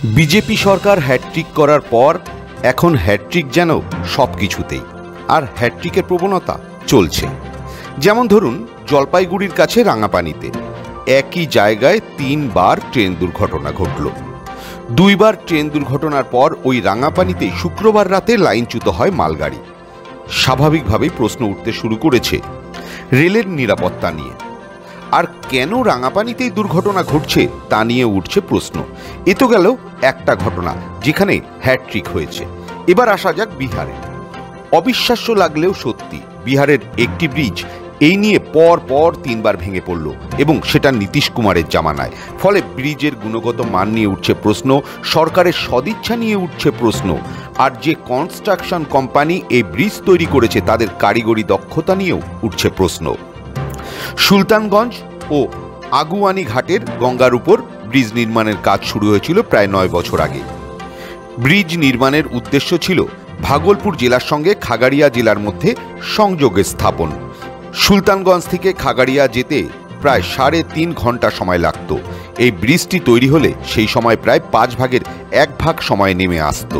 BJP সরকার hat trick করার পর এখন হ্যাট্রিক যেন সবকিছুতেই, আর হ্যাট্রিকের প্রবণতা চলছে। যেমন ধরুন, জলপাইগুড়ির কাছে রাঙাপানিতে একই জায়গায় 3 বার ট্রেন দুর্ঘটনা ঘটল। 2 বার ট্রেন দুর্ঘটনার পর ওই রাঙাপানিতে শুক্রবার রাতে লাইনচ্যুত হয় মালগাড়ি। স্বাভাবিকভাবেই প্রশ্ন উঠতে শুরু করেছে রেলের নিরাপত্তা নিয়ে। আর কেন রাঙাপানিতেই দুর্ঘটনা ঘটছে তা নিয়ে উঠছে প্রশ্ন। এ তো গেল একটা ঘটনা যেখানে হ্যাট্রিক হয়েছে। এবার আসা যাক বিহারে। অবিশ্বাস্য লাগলেও সত্যি, বিহারের একটি ব্রিজ এই নিয়ে পর 3 বার ভেঙে পড়ল, এবং সেটা নীতিশ কুমারের জামানায়। ফলে ব্রিজের গুণগত মান নিয়ে উঠছে প্রশ্ন, সরকারের সদিচ্ছা নিয়ে উঠছে প্রশ্ন, আর যে কনস্ট্রাকশন কোম্পানি এই ব্রিজ তৈরি করেছে তাদের কারিগরি দক্ষতা নিয়েও উঠছে প্রশ্ন। সুলতানগঞ্জ ও আগুয়ানি ঘাটের গঙ্গার উপর ব্রিজ নির্মাণের কাজ শুরু হয়েছিল প্রায় 9 বছর আগে। ব্রিজ নির্মাণের উদ্দেশ্য ছিল ভাগলপুর জেলার সঙ্গে খাগাড়িয়া জেলার মধ্যে সংযোগে স্থাপন। সুলতানগঞ্জ থেকে খাগাড়িয়া যেতে প্রায় 3.5 ঘন্টা সময় লাগত। এই ব্রিজটি তৈরি হলে সেই সময় প্রায় 5 ভাগের 1 ভাগ সময় নেমে আসত।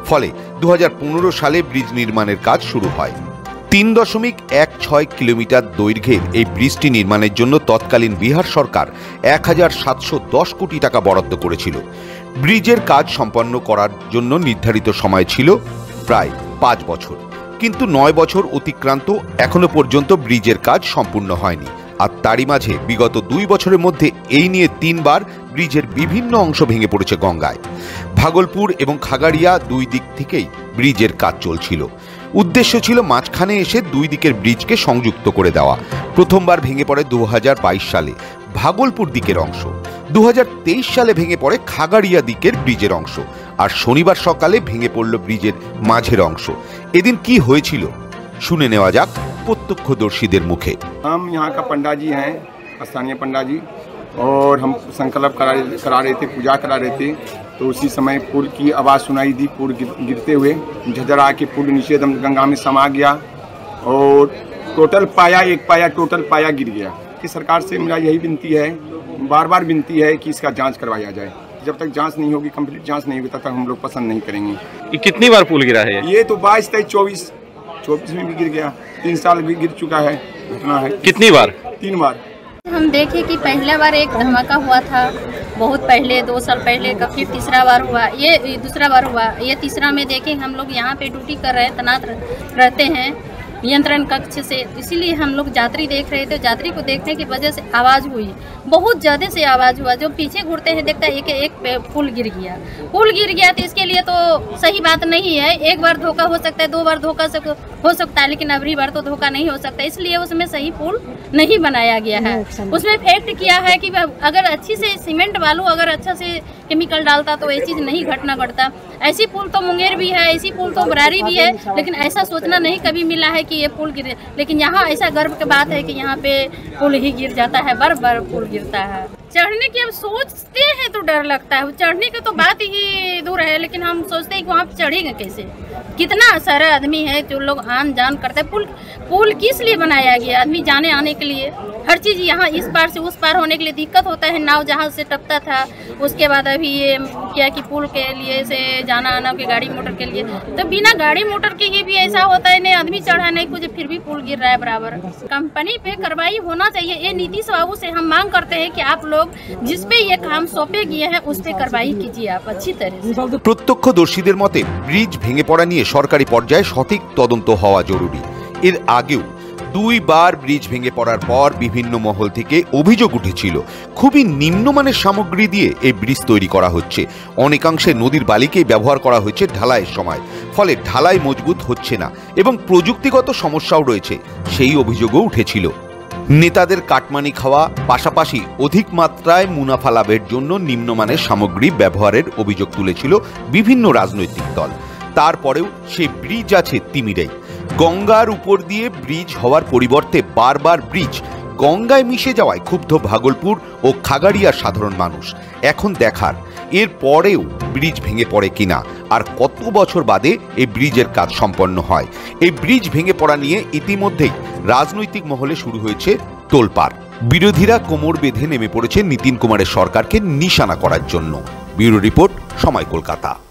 ফলে 2015 সালে ব্রিজ নির্মাণের কাজ শুরু হয়। 3.16 কিলোমিটার দৈর্ঘ্যের এই ব্রিজটি নির্মাণের জন্য তৎকালীন বিহার সরকার 1710 কোটি টাকা বরাদ্দ করেছিল। ব্রিজের কাজ সম্পন্ন করার জন্য নির্ধারিত সময় ছিল প্রায় 5 বছর, কিন্তু 9 বছর অতিক্রান্ত, এখনো পর্যন্ত ব্রিজের কাজ সম্পূর্ণ হয়নি। আর তারই মাঝে বিগত 2 বছরের মধ্যে এই নিয়ে 3 বার ব্রিজের বিভিন্ন অংশ ভেঙে পড়েছে গঙ্গায়। ভাগলপুর এবং খাগাড়িয়া 2 দিক থেকেই ব্রিজের কাজ চলছিল। উদ্দেশ্য ছিল মাঝখানে এসে 2 দিকের ব্রিজকে সংযুক্ত করে দেওয়া। প্রথমবার ভেঙে পড়ে 2022 সালে ভাগলপুর দিকের অংশ, 2023 সালে ভেঙে পড়ে খাগাড়িয়া দিকের ব্রিজের অংশ, আর শনিবার সকালে ভেঙে পড়ল ব্রিজের মাঝের অংশ। এদিন কি হয়েছিল শুনে নেওয়া যাক প্রত্যক্ষদর্শীদের মুখে। हम यहाँ का पंडा जी हैं, स्थानीय पंडा जी, और हम संकल्प करा रहे थे, पूजा करा रहे थे, तो उसी समय पुल की आवाज़ सुनाई दी। पुल गिरते हुए झजरा के पुल नीचे एकदम गंगा में समा गया, और टोटल पाया गिर गया। कि सरकार से मेरा यही विनती है, बार बार विनती है कि इसका जांच करवाया जाए। जब तक जांच नहीं होगी, कंप्लीट जांच नहीं होगी, तब तक हम लोग पसंद नहीं करेंगे। ये कितनी बार पुल गिरा है? ये तो 22, 23, 24 में भी गिर गया, 3 साल भी गिर चुका है। घटना है कितनी बार? 3 बार। हम देखे कि पहला बार एक धमाका हुआ था बहुत पहले, 2 साल पहले का, फिर तीसरा बार हुआ, ये दूसरा बार हुआ, ये तीसरा में देखे हम लोग यहाँ पे ड्यूटी कर रहे हैं, तैनात रहते हैं नियंत्रण कक्ष से, इसीलिए हम लोग यात्री देख रहे थे। यात्री को देखने की वजह से आवाज़ हुई, बहुत ज़्यादा से आवाज़ हुआ। जो पीछे घूरते हैं देखता है एक पुल गिर गया। तो इसके लिए तो सही बात नहीं है। 1 बार धोखा हो सकता है, 2 बार धोखा हो सकता है, लेकिन अगली बार तो धोखा नहीं हो सकता। इसलिए उसमें सही पुल नहीं बनाया गया है। उसमें फैक्ट किया है कि अगर अच्छी से सीमेंट वालू अगर अच्छा से केमिकल डालता तो ये चीज़ नहीं घटना घटता। ऐसी पुल तो मुंगेर भी है, ऐसी पुल तो बरारी भी है, लेकिन ऐसा सोचना नहीं कभी मिला है कि ये पुल गिरे। लेकिन यहाँ ऐसा गर्व की बात है कि यहाँ पे पुल ही गिर जाता है, बार पुल गिरता है। चढ़ने की हम सोचते हैं तो डर लगता है, चढ़ने की तो बात ही दूर है, लेकिन हम सोचते हैं कि वहाँ चढ़ेंगे कैसे। कितना सारा आदमी है जो लोग आन जान करते हैं। पुल किस लिए बनाया गया? आदमी जाने आने के लिए, हर चीज़ यहाँ इस पार से उस पार होने के लिए दिक्कत होता है। नाव जहाज से टपता था, उसके बाद अभी ये क्या कि पुल के लिए से जाना आना के गाड़ी मोटर के लिए, तो बिना गाड़ी मोटर के ही भी ऐसा होता है, नहीं आदमी चढ़ा नहीं कुछ, फिर भी पुल गिर रहा है बराबर। कंपनी पे कार्रवाई होना चाहिए। ये नीतीश बाबू से हम मांग करते हैं कि आप लोग जिस पे ये काम सौंपे गए हैं उस पे कार्रवाई कीजिए आप अच्छी तरह से। প্রত্যক্ষদর্শীদের মতে ব্রিজ ভেঙে পড়া নিয়ে সরকারি পর্যায়ে সঠিক তদন্ত হওয়া জরুরি। এর আগেও 2 বার ব্রিজ ভেঙে পড়ার পর বিভিন্ন মহল থেকে অভিযোগ উঠেছিল খুবই নিম্নমানের সামগ্রী দিয়ে এই ব্রিজ তৈরি করা হচ্ছে। অনেকাংশে নদীর বালিকেই ব্যবহার করা হয়েছে ঢালাইয়ের সময়, ফলে ঢালাই মজবুত হচ্ছে না এবং প্রযুক্তিগত সমস্যাও রয়েছে, সেই অভিযোগও উঠেছিল। নেতাদের কাটমানি খাওয়া, পাশাপাশি অধিক মাত্রায় মুনাফা লাভের জন্য নিম্নমানের সামগ্রী ব্যবহারের অভিযোগ তুলেছিল বিভিন্ন রাজনৈতিক দল। তারপরেও সেই ব্রিজ আছে তিমিরেই। গঙ্গার উপর দিয়ে ব্রিজ হওয়ার পরিবর্তে বারবার ব্রিজ গঙ্গায় মিশে যাওয়ায় ক্ষুব্ধ ভাগলপুর ও খাগাড়িয়ার সাধারণ মানুষ। এখন দেখার এর পরেও ব্রিজ ভেঙে পড়ে কিনা, আর কত বছর বাদে এই ব্রিজের কাজ সম্পন্ন হয়। এই ব্রিজ ভেঙে পড়া নিয়ে ইতিমধ্যেই রাজনৈতিক মহলে শুরু হয়েছে তোলপাড়। বিরোধীরা কোমর বেঁধে নেমে পড়েছে নীতিন কুমারের সরকারকে নিশানা করার জন্য। ব্যুরো রিপোর্ট, সময় কলকাতা।